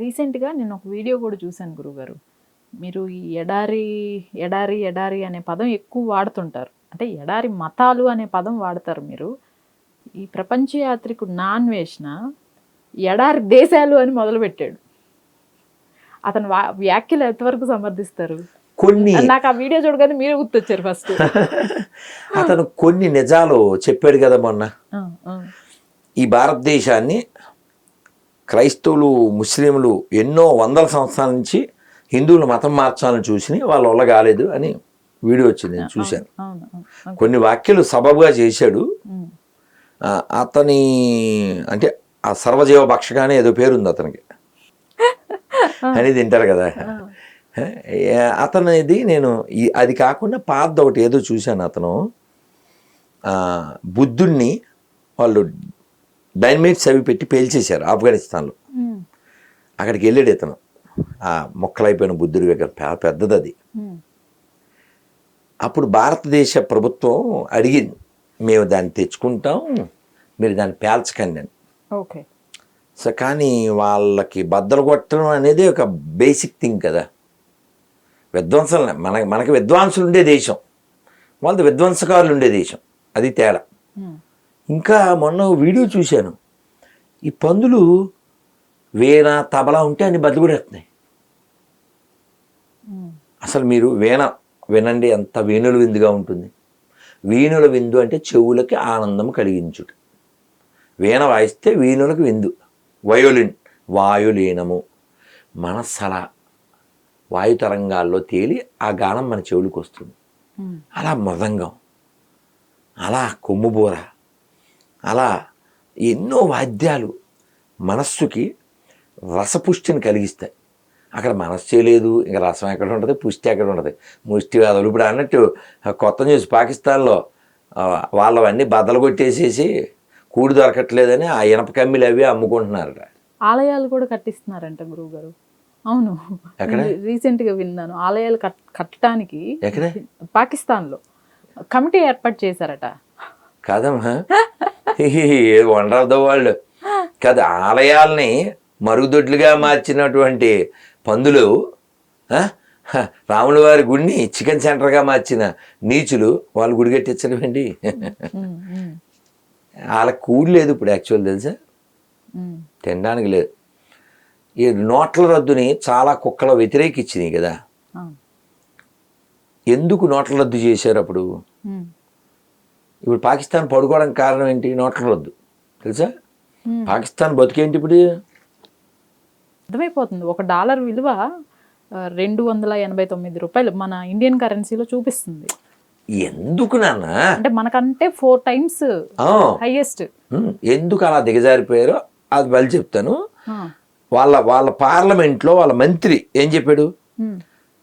రీసెంట్గా నేను ఒక వీడియో కూడా చూశాను గురుగారు. మీరు ఈ ఎడారి ఎడారి ఎడారి అనే పదం ఎక్కువ వాడుతుంటారు. అంటే ఎడారి మతాలు అనే పదం వాడతారు మీరు. ఈ ప్రపంచ యాత్రికుడు నాన్వేషణ ఎడారి దేశాలు అని మొదలుపెట్టాడు. అతను వ్యాఖ్యలు ఎంతవరకు సమర్థిస్తారు? కొన్ని నాకు ఆ వీడియో చూడగానే మీరే గుర్తొచ్చారు ఫస్ట్. అతను కొన్ని నిజాలు చెప్పాడు కదా మొన్న. ఈ భారతదేశాన్ని క్రైస్తవులు ముస్లింలు ఎన్నో వందల సంవత్సరాల నుంచి హిందువులు మతం మార్చాలని చూసి వాళ్ళ వల్ల కాలేదు అని వీడియో వచ్చింది, నేను చూశాను. కొన్ని వాక్యాలు సబబుగా చేశాడు. అతని అంటే ఆ సర్వజీవ భక్షగానే ఏదో పేరుంది అతనికి అని తింటారు కదా. అతనిది నేను అది కాకుండా పాత ఒకటి ఏదో చూశాను. అతను బుద్ధుణ్ణి వాళ్ళు డైనమైట్స్ అవి పెట్టి పేల్చేశారు ఆఫ్ఘనిస్తాన్లో. అక్కడికి వెళ్ళాడు ఇతను. ఆ మొక్కలైపోయిన బుద్ధుడి విగ్రహం పెద్దది అది. అప్పుడు భారతదేశ ప్రభుత్వం అడిగింది, మేము దాన్ని తెచ్చుకుంటాం, మీరు దాన్ని పేల్చకండి అని. ఓకే. సో కానీ వాళ్ళకి బద్దలు కొట్టడం అనేది ఒక బేసిక్ థింగ్ కదా. విధ్వంసం మనకి విద్వాంసులు ఉండే దేశం, వాళ్ళది విధ్వంసకారులు ఉండే దేశం, అది తేడా. ఇంకా మొన్న వీడియో చూశాను, ఈ పందులు వీణ తబలా ఉంటే అన్ని బదులు కూడా వస్తున్నాయి. అసలు మీరు వీణ వినండి, ఎంత వీణుల విందుగా ఉంటుంది. వీణుల విందు అంటే చెవులకి ఆనందం కలిగించుట. వీణ వాయిస్తే వీణులకు విందు. వయోలిన్ వాయులీనము, మనస్సల వాయుతరంగాల్లో తేలి ఆ గానం మన చెవులకు వస్తుంది. అలా మృదంగం, అలా కొమ్ముబూర, అలా ఎన్నో వాద్యాలు మనస్సుకి రసపుష్టిని కలిగిస్తాయి. అక్కడ మనస్సే లేదు, ఇంకా రసం ఎక్కడ ఉంటుంది, పుష్టి ఎక్కడ ఉంటుంది. ముష్టి వ్యాధులు ఇప్పుడు అన్నట్టు కొత్త న్యూస్, పాకిస్తాన్లో వాళ్ళవన్నీ బద్దలు కొట్టేసేసి కూడి దొరకట్లేదని ఆ ఇనప కమ్మిలు అవి అమ్ముకుంటున్నారట. ఆలయాలు కూడా కట్టిస్తున్నారంట గురువు గారు. అవును, రీసెంట్గా విన్నాను. ఆలయాలు కట్టడానికి పాకిస్తాన్లో కమిటీ ఏర్పాటు చేశారట. కాదమ్మా, వండర్ ఆఫ్ ద వరల్డ్ కాదు. ఆలయాల్ని మరుగుదొడ్లుగా మార్చినటువంటి పందులు, రాముల వారి గుడిని చికెన్ సెంటర్గా మార్చిన నీచులు వాళ్ళు గుడి కట్టించడం ఏంటి? వాళ్ళకి కూడి లేదు ఇప్పుడు యాక్చువల్, తెలుసా, తినడానికి లేదు. ఈ నోట్ల రద్దుని చాలా కుక్కలు వ్యతిరేకించినాయి కదా. ఎందుకు నోట్ల రద్దు చేశారు అప్పుడు? ఇప్పుడు పాకిస్తాన్ పడుకోవడానికి కారణం ఏంటి? నోట్ల రద్దు, తెలుసా. పాకిస్తాన్ బతుకేంటి ఇప్పుడు? అర్థమైపోతుంది. $1 విలువ $289 మన ఇండియన్ కరెన్సీలో చూపిస్తుంది. ఎందుకు నాన్న? అంటే మనకంటే 4 times హైయెస్ట్. ఎందుకు అలా దిగజారిపోయారో అది వాళ్ళు చెప్తాను. వాళ్ళ పార్లమెంట్లో వాళ్ళ మంత్రి ఏం చెప్పాడు,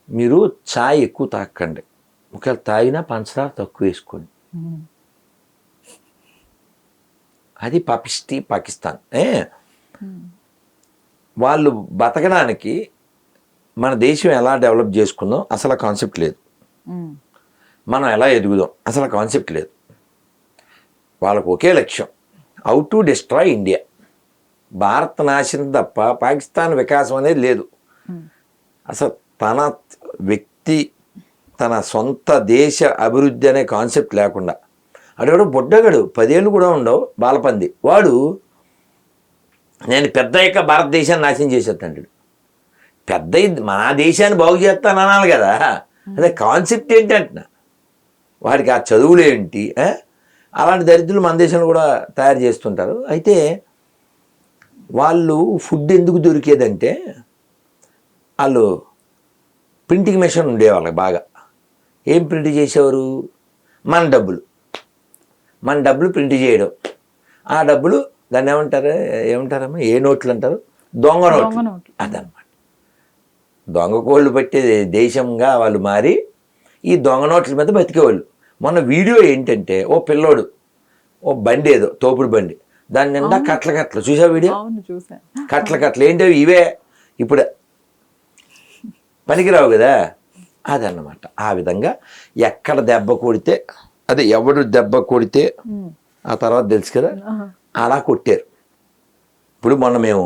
మీరు ఛాయ్ ఎక్కువ తాకండి, ఒకవేళ తాగినా పంచదార తక్కువ వేసుకోండి. అది పాపిస్టి పాకిస్తాన్. వాళ్ళు బతకడానికి మన దేశం ఎలా డెవలప్ చేసుకుందాం అసలు కాన్సెప్ట్ లేదు. మనం ఎలా ఎదుగుదాం అసలు కాన్సెప్ట్ లేదు. వాళ్ళకు ఒకే లక్ష్యం, how to destroy India. Bharat నాశనం తప్ప పాకిస్తాన్ వికాసం అనేది లేదు. అసలు తన వ్యక్తి, తన సొంత దేశ అభివృద్ధి అనే కాన్సెప్ట్ లేకుండా, అటు బుడ్డగాడు 10 ఏళ్ళు కూడా ఉండవు బాలపంది వాడు, నేను పెద్ద యొక్క భారతదేశాన్ని నాశనం చేసేస్తాడు. పెద్ద మన దేశాన్ని బాగు చేస్తాను అనాలి కదా. అదే కాన్సెప్ట్ ఏంటి అంటున్నా. వాడికి ఆ చదువులు ఏంటి? అలాంటి దరిద్రులు మన దేశంలో కూడా తయారు చేస్తుంటారు. అయితే వాళ్ళు ఫుడ్ ఎందుకు దొరికేదంటే, వాళ్ళు ప్రింటింగ్ మెషిన్ ఉండే వాళ్ళకి బాగా. ఏం ప్రింట్ చేసేవారు? మన డబ్బులు ప్రింట్ చేయడం. ఆ డబ్బులు దాన్ని ఏమంటారమ్మా, ఏ నోట్లు అంటారు? దొంగ నోట్లు. అదనమాట. దొంగ కోళ్ళు పట్టే దేశంగా వాళ్ళు మారి ఈ దొంగ నోట్ల మీద బతికేవాళ్ళు. మొన్న వీడియో ఏంటంటే, ఓ పిల్లోడు ఓ బండి, ఏదో తోపుడు బండి, దాని నిండా కట్ల చూసా వీడియో? కట్ల ఏంటో ఇవే ఇప్పుడు పనికిరావు కదా. అదన్నమాట. ఆ విధంగా ఎక్కడ దెబ్బ కొడితే, అదే ఎవడు దెబ్బ కొడితే ఆ తర్వాత తెలుసు కదా, అలా కొట్టారు. ఇప్పుడు మొన్న మేము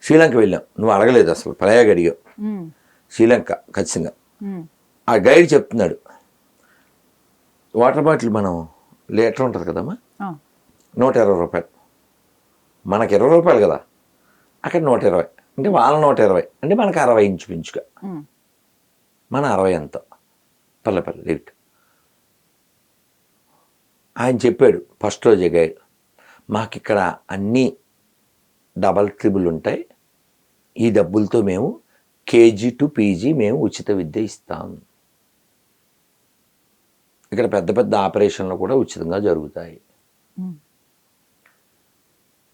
శ్రీలంక వెళ్ళాం, నువ్వు అడగలేదు అసలు, ప్రయాగ అడిగావు. ఉమ్, శ్రీలంక ఖచ్చితంగా. ఉమ్, ఆ గైడ్ చెప్తున్నాడు, వాటర్ బాటిల్ మనం లీటర్ ఉంటుంది కదమ్మా, ఆ, 120 రూపాయలు. మనకి 20 రూపాయలు కదా, అక్కడ 120, అంటే వాళ్ళ 120, అంటే మనకు 60 ఇంచుమించుగా. ఉమ్, మన 60 ఎంత పల్లె లిట్. ఆయన చెప్పాడు ఫస్ట్ రోజే గైడ్, మాకు ఇక్కడ అన్నీ డబల్ ట్రిబుల్ ఉంటాయి, ఈ డబ్బులతో మేము కేజీ టు పీజీ మేము ఉచిత విద్య ఇస్తాం, ఇక్కడ పెద్ద పెద్ద ఆపరేషన్లు కూడా ఉచితంగా జరుగుతాయి, ఉమ్,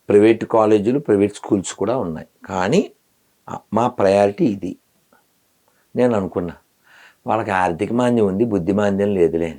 ప్రైవేట్ కాలేజీలు ప్రైవేట్ స్కూల్స్ కూడా ఉన్నాయి, కానీ మా ప్రయారిటీ ఇది. నేను అనుకున్నా వాళ్ళకి ఆర్థిక మాంద్యం ఉంది, బుద్ధి మాంద్యం లేదులే.